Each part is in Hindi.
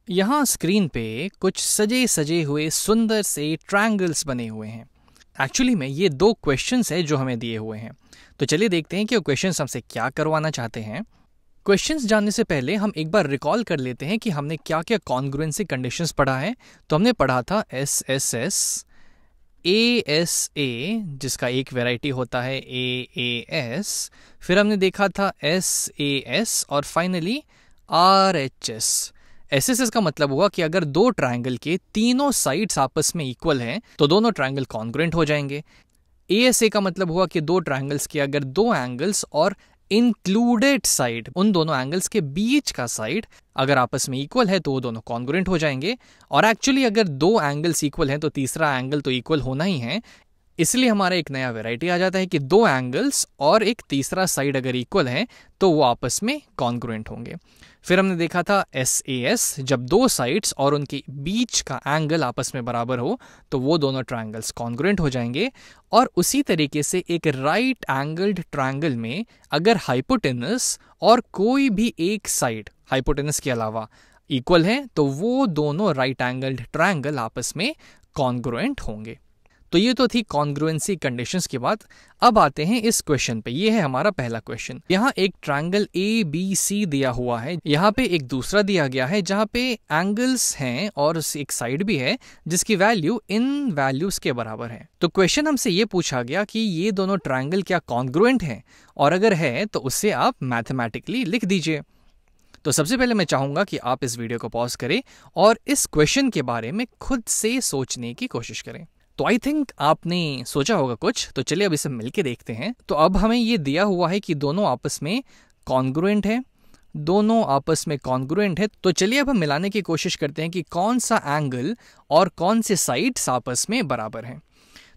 यहाँ स्क्रीन पे कुछ सजे सजे हुए सुंदर से ट्रायंगल्स बने हुए हैं। एक्चुअली में ये दो क्वेश्चंस है जो हमें दिए हुए हैं। तो चलिए देखते हैं कि वो क्वेश्चंस हमसे क्या करवाना चाहते हैं। क्वेश्चंस जानने से पहले हम एक बार रिकॉल कर लेते हैं कि हमने क्या क्या कॉन्ग्रुएंसी कंडीशंस पढ़ा है। तो हमने पढ़ा था SSS, ASA जिसका एक वैरायटी होता है AAS, फिर हमने देखा था SAS और फाइनली RHS। SSS का मतलब हुआ कि अगर दो ट्रायंगल के तीनों साइड्स आपस में इक्वल हैं तो दोनों ट्रायंगल कॉन्ग्रुएंट हो जाएंगे। ASA का मतलब हुआ कि दो ट्रायंगल्स के अगर दो एंगल्स और इंक्लूडेड साइड, उन दोनों एंगल्स के बीच का साइड अगर आपस में इक्वल है तो वो दोनों कॉन्ग्रुएंट हो जाएंगे। और एक्चुअली अगर दो एंगल्स इक्वल हैं तो तीसरा एंगल तो इक्वल होना ही है, इसलिए हमारा एक नया वैरायटी आ जाता है कि दो एंगल्स और एक तीसरा साइड अगर इक्वल है तो वो आपस में कॉन्ग्रुएंट होंगे। फिर हमने देखा था SAS, जब दो साइड्स और उनके बीच का एंगल आपस में बराबर हो तो वो दोनों ट्रायंगल्स कॉन्ग्रुएंट हो जाएंगे। और उसी तरीके से एक राइट एंगल्ड ट्रायंगल में अगर हाइपोटेनस और कोई भी एक साइड हाइपोटेनस के अलावा इक्वल है तो वो दोनों राइट एंगल्ड ट्रायंगल आपस में कॉन्ग्रुएंट होंगे। तो ये तो थी कॉन्ग्रुएंसी कंडीशंस की बात। अब आते हैं इस क्वेश्चन पे। ये है हमारा पहला क्वेश्चन। यहाँ एक ट्रायंगल ABC दिया हुआ है, यहाँ पे एक दूसरा दिया गया है जहाँ पे एंगल्स हैं और एक साइड भी है जिसकी वैल्यू इन वैल्यूज के बराबर है। तो क्वेश्चन हमसे ये पूछा गया कि ये दोनों ट्रायंगल क्या कॉन्ग्रुएंट हैं, और अगर है तो उससे आप मैथमेटिकली लिख दीजिए। तो सबसे पहले मैं चाहूंगा कि आप इस वीडियो को पॉज करें और इस क्वेश्चन के बारे में खुद से सोचने की कोशिश करें। तो आई थिंक आपने सोचा होगा कुछ, तो चलिए अब इसे मिलके देखते हैं। तो अब हमें ये दिया हुआ है कि दोनों आपस में कॉन्ग्रुएंट है, दोनों आपस में कॉन्ग्रुएंट है। तो चलिए अब हम मिलाने की कोशिश करते हैं कि कौन सा एंगल और कौन से साइड्स आपस में बराबर हैं।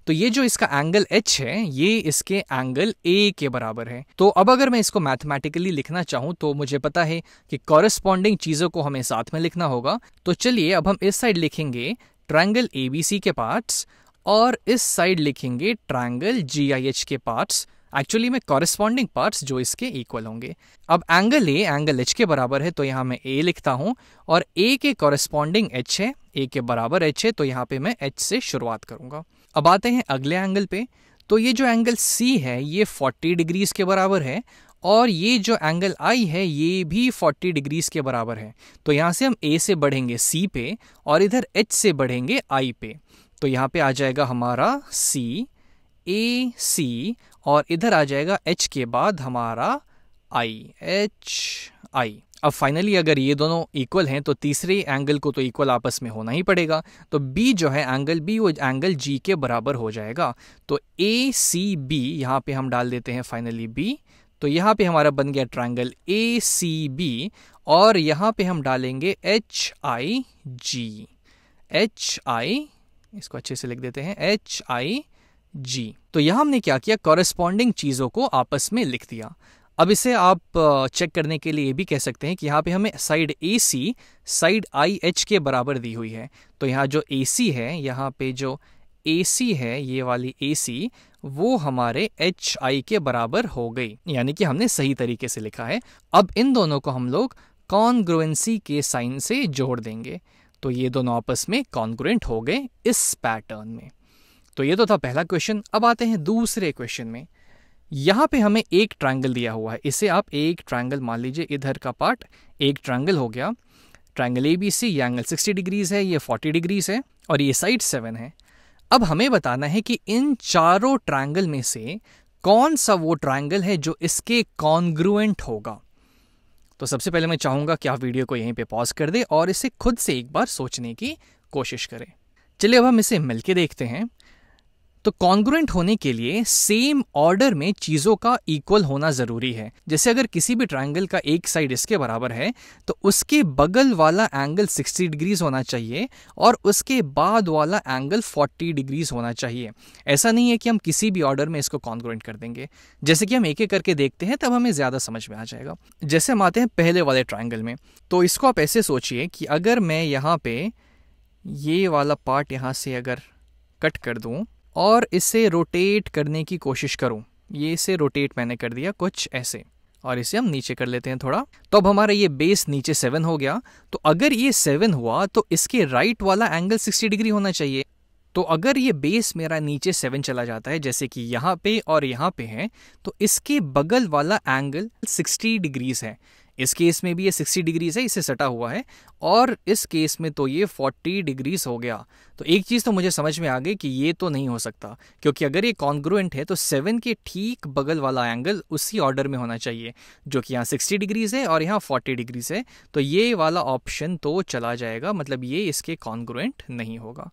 तो ये जो इसका एंगल H है ये इसके एंगल A के बराबर है। तो अब अगर मैं इसको मैथमेटिकली लिखना चाहूँ तो मुझे पता है कि कॉरेस्पॉन्डिंग चीज़ों को हमें साथ में लिखना होगा। तो चलिए अब हम इस साइड लिखेंगे ट्रायंगल ABC के पार्ट्स और इस साइड लिखेंगे ट्रायंगल GIH के पार्ट्स, एक्चुअली में कॉरेस्पॉन्डिंग पार्ट्स जो इसके इक्वल होंगे। अब एंगल A एंगल H के बराबर है तो यहाँ मैं A लिखता हूँ, और A के कॉरेस्पॉन्डिंग H है, A के बराबर H है, तो यहाँ पे मैं H से शुरुआत करूँगा। अब आते हैं अगले एंगल पे। तो ये जो एंगल C है ये 40 डिग्रीज के बराबर है, और ये जो एंगल I है ये भी 40 डिग्रीज के बराबर है। तो यहाँ से हम A से बढ़ेंगे C पे और इधर H से बढ़ेंगे I पे। तो यहाँ पे आ जाएगा हमारा CAC और इधर आ जाएगा H के बाद हमारा HI। अब फाइनली अगर ये दोनों इक्वल हैं तो तीसरे एंगल को तो इक्वल आपस में होना ही पड़ेगा। तो B जो है एंगल B वो एंगल G के बराबर हो जाएगा। तो ACB यहाँ पे हम डाल देते हैं फाइनली B। तो यहाँ पे हमारा बन गया ट्रायंगल ACB, और यहाँ पे हम डालेंगे HIG। इसको अच्छे से लिख देते हैं HIG। तो यहाँ हमने क्या किया, कॉरेस्पॉन्डिंग चीज़ों को आपस में लिख दिया। अब इसे आप चेक करने के लिए ये भी कह सकते हैं कि यहाँ पे हमें साइड AC साइड IH के बराबर दी हुई है। तो यहाँ जो AC है, यहाँ पे जो AC है ये वाली AC वो हमारे HI के बराबर हो गई, यानी कि हमने सही तरीके से लिखा है। अब इन दोनों को हम लोग कॉन्ग्रुएंसी के साइन से जोड़ देंगे, तो ये दोनों आपस में कॉन्ग्रुएंट हो गए इस पैटर्न में। तो ये तो था पहला क्वेश्चन। अब आते हैं दूसरे क्वेश्चन में। यहाँ पे हमें एक ट्रायंगल दिया हुआ है, इसे आप एक ट्रायंगल मान लीजिए, इधर का पार्ट एक ट्रायंगल हो गया। ट्रायंगल ABC, ये एंगल 60 डिग्रीज है, ये 40 डिग्रीज है, और ये साइड 7 है। अब हमें बताना है कि इन चारों ट्रायंगल में से कौन सा वो ट्रायंगल है जो इसके कॉन्ग्रुएंट होगा। तो सबसे पहले मैं चाहूंगा कि आप वीडियो को यहीं पे पॉज कर दें और इसे खुद से एक बार सोचने की कोशिश करें। चलिए अब हम इसे मिलके देखते हैं। तो कॉन्ग्रुएंट होने के लिए सेम ऑर्डर में चीज़ों का इक्वल होना ज़रूरी है। जैसे अगर किसी भी ट्रायंगल का एक साइड इसके बराबर है तो उसके बगल वाला एंगल 60 डिग्रीज होना चाहिए और उसके बाद वाला एंगल 40 डिग्रीज होना चाहिए। ऐसा नहीं है कि हम किसी भी ऑर्डर में इसको कॉन्ग्रुएंट कर देंगे। जैसे कि हम एक एक करके देखते हैं तब हमें ज़्यादा समझ में आ जाएगा। जैसे हम आते हैं पहले वाले ट्रायंगल में, तो इसको आप ऐसे सोचिए कि अगर मैं यहाँ पे ये वाला पार्ट यहाँ से अगर कट कर दूँ और इसे रोटेट करने की कोशिश करूं, ये इसे रोटेट मैंने कर दिया कुछ ऐसे, और इसे हम नीचे कर लेते हैं थोड़ा। तो अब हमारा ये बेस नीचे 7 हो गया। तो अगर ये 7 हुआ तो इसके राइट वाला एंगल 60 डिग्री होना चाहिए। तो अगर ये बेस मेरा नीचे 7 चला जाता है, जैसे कि यहाँ पे और यहाँ पे है, तो इसके बगल वाला एंगल 60 डिग्रीज है। इस केस में भी ये 60 डिग्रीज है, इसे सटा हुआ है, और इस केस में तो ये 40 डिग्रीज हो गया। तो एक चीज़ तो मुझे समझ में आ गई कि ये तो नहीं हो सकता, क्योंकि अगर ये कॉन्ग्रुएंट है तो 7 के ठीक बगल वाला एंगल उसी ऑर्डर में होना चाहिए, जो कि यहाँ 60 डिग्रीज है और यहाँ 40 डिग्रीज है। तो ये वाला ऑप्शन तो चला जाएगा, मतलब ये इसके कॉन्ग्रुएंट नहीं होगा।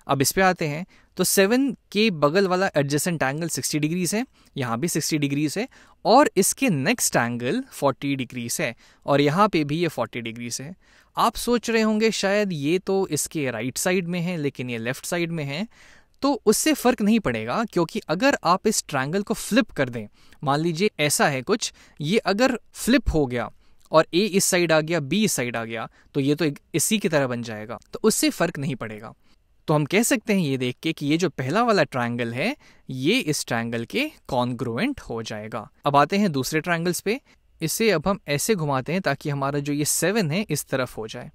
अब इस पे आते हैं। तो 7 के बगल वाला एडजेसेंट एंगल 60 डिग्रीज है, यहाँ भी 60 डिग्रीज है, और इसके नेक्स्ट एंगल 40 डिग्रीज है, और यहाँ पे भी ये 40 डिग्रीज है। आप सोच रहे होंगे शायद ये तो इसके राइट साइड में है लेकिन ये लेफ्ट साइड में है। तो उससे फ़र्क नहीं पड़ेगा, क्योंकि अगर आप इस ट्रायंगल को फ्लिप कर दें, मान लीजिए ऐसा है कुछ, ये अगर फ्लिप हो गया और ए इस साइड आ गया, बी इस साइड आ गया, तो ये तो इसी की तरह बन जाएगा, तो उससे फ़र्क नहीं पड़ेगा। तो हम कह सकते हैं ये देख के कि ये जो पहला वाला ट्रायंगल है ये इस ट्रायंगल के कॉन्ग्रुएंट हो जाएगा। अब आते हैं दूसरे ट्रायंगल्स पे। इसे अब हम ऐसे घुमाते हैं ताकि हमारा जो ये 7 है इस तरफ हो जाए।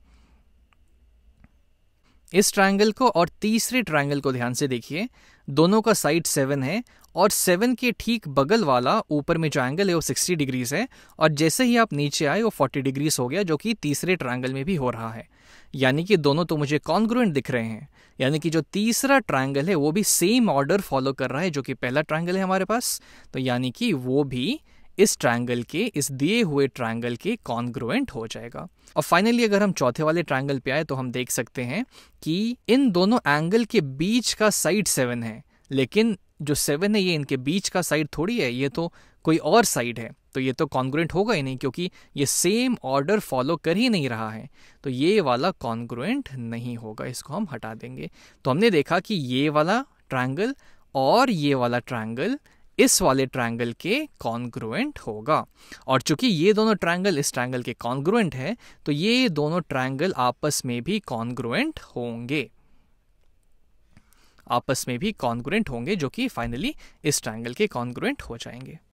इस ट्रायंगल को और तीसरे ट्रायंगल को ध्यान से देखिए, दोनों का साइड 7 है, और 7 के ठीक बगल वाला ऊपर में जो एंगल है वो 60 डिग्रीज है, और जैसे ही आप नीचे आए वो 40 डिग्रीज हो गया, जो कि तीसरे ट्रायंगल में भी हो रहा है। यानी कि दोनों तो मुझे कॉन्ग्रुएंट दिख रहे हैं, यानी कि जो तीसरा ट्रायंगल है वो भी सेम ऑर्डर फॉलो कर रहा है जो कि पहला ट्रायंगल है हमारे पास। तो यानी कि वो भी इस ट्रायंगल के, इस दिए हुए ट्रायंगल के कॉन्ग्रुएंट हो जाएगा। और फाइनली अगर हम चौथे वाले ट्रायंगल पे आए तो हम देख सकते हैं कि इन दोनों एंगल के बीच का साइड 7 है, लेकिन जो 7 है ये इनके बीच का साइड थोड़ी है, ये तो कोई और साइड है, तो ये तो कॉन्ग्रुएंट होगा ही नहीं, क्योंकि ये सेम ऑर्डर फॉलो कर ही नहीं रहा है। तो ये वाला कॉन्ग्रुएंट नहीं होगा, इसको हम हटा देंगे। तो हमने देखा कि ये वाला ट्रायंगल और ये वाला ट्रायंगल इस वाले ट्रायंगल के कॉन्ग्रुएंट होगा, और चूंकि ये दोनों ट्रायंगल इस ट्रायंगल के कॉन्ग्रुएंट है, तो ये दोनों ट्रायंगल आपस में भी कॉन्ग्रुएंट होंगे, जो कि फाइनली इस ट्रायंगल के कॉन्ग्रुएंट हो जाएंगे।